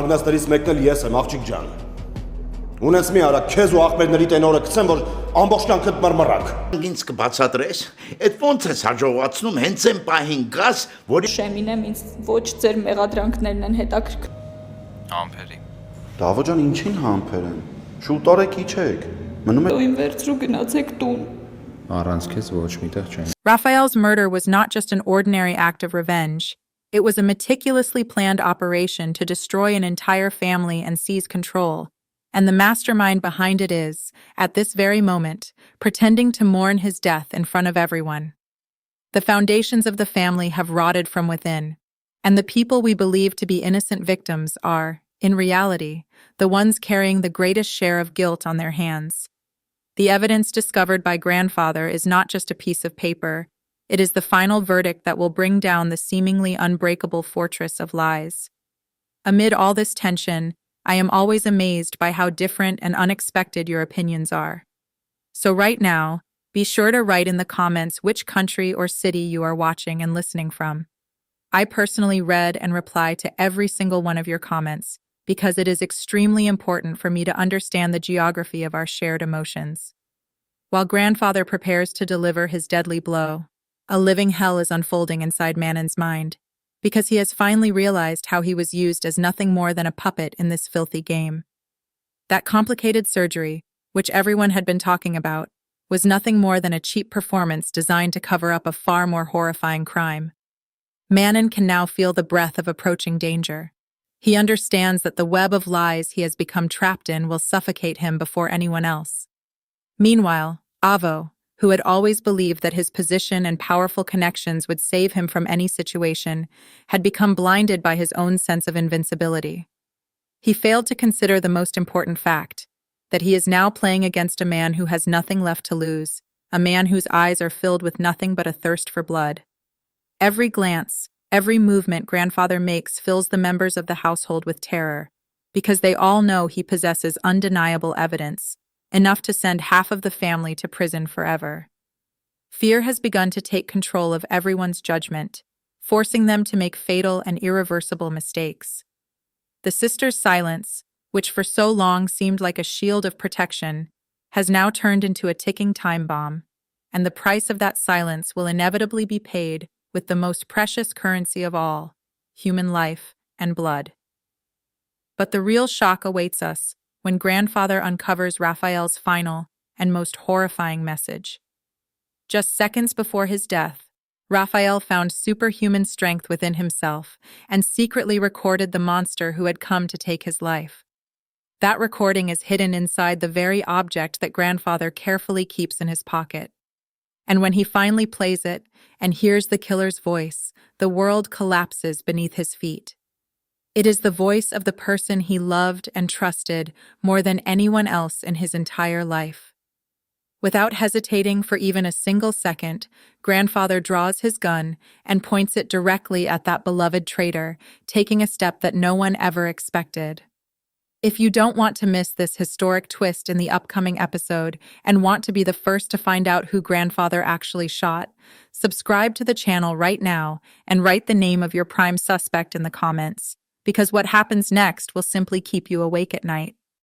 կանգնածներից մեկն էլ ես եմ, աղջիկ ջան։ Ունես մի արա, քեզ ու աղբերների տենորը գցեմ, որ ամբողջ կյանքդ մռմռակ։ Ինձ կբացատրես, այդ ոնց ես հաջողացնում հենց այն պահին գաս, որի Շեմինեմ ինձ ոչ ձեր մեղադրանքներն են հետաքրքրում։ Համբերի։ Դավո ջան, ինչին համբեր են։ Շուտ արեք իջեք։ Մնում եք Ինձ վերցրու գնացեք տուն։ առանց քեզ ոչ միտեղ չեն։ Raphael's murder was not just an ordinary act of revenge. It was a meticulously planned operation to destroy an entire family and seize control. And the mastermind behind it is, at this very moment, pretending to mourn his death in front of everyone. The foundations of the family have rotted from within, and the people we believe to be innocent victims are, in reality, the ones carrying the greatest share of guilt on their hands. The evidence discovered by grandfather is not just a piece of paper, it is the final verdict that will bring down the seemingly unbreakable fortress of lies. Amid all this tension, I am always amazed by how different and unexpected your opinions are. So right now, be sure to write in the comments which country or city you are watching and listening from. I personally read and reply to every single one of your comments because it is extremely important for me to understand the geography of our shared emotions. While grandfather prepares to deliver his deadly blow, a living hell is unfolding inside Manon's mind, because he has finally realized how he was used as nothing more than a puppet in this filthy game. That complicated surgery, which everyone had been talking about, was nothing more than a cheap performance designed to cover up a far more horrifying crime. Manon can now feel the breath of approaching danger. He understands that the web of lies he has become trapped in will suffocate him before anyone else. Meanwhile, Avo, who had always believed that his position and powerful connections would save him from any situation, had become blinded by his own sense of invincibility. He failed to consider the most important fact, that he is now playing against a man who has nothing left to lose, a man whose eyes are filled with nothing but a thirst for blood. Every glance, every movement grandfather makes fills the members of the household with terror, because they all know he possesses undeniable evidence, enough to send half of the family to prison forever. Fear has begun to take control of everyone's judgment, forcing them to make fatal and irreversible mistakes. The sisters' silence, which for so long seemed like a shield of protection, has now turned into a ticking time bomb, and the price of that silence will inevitably be paid with the most precious currency of all, human life and blood. But the real shock awaits us when grandfather uncovers Raphael's final and most horrifying message. Just seconds before his death, Raphael found superhuman strength within himself and secretly recorded the monster who had come to take his life. That recording is hidden inside the very object that grandfather carefully keeps in his pocket. And when he finally plays it and hears the killer's voice, the world collapses beneath his feet. It is the voice of the person he loved and trusted more than anyone else in his entire life. Without hesitating for even a single second, grandfather draws his gun and points it directly at that beloved traitor, taking a step that no one ever expected. If you don't want to miss this historic twist in the upcoming episode and want to be the first to find out who grandfather actually shot, subscribe to the channel right now and write the name of your prime suspect in the comments, because what happens next will simply keep you awake at night.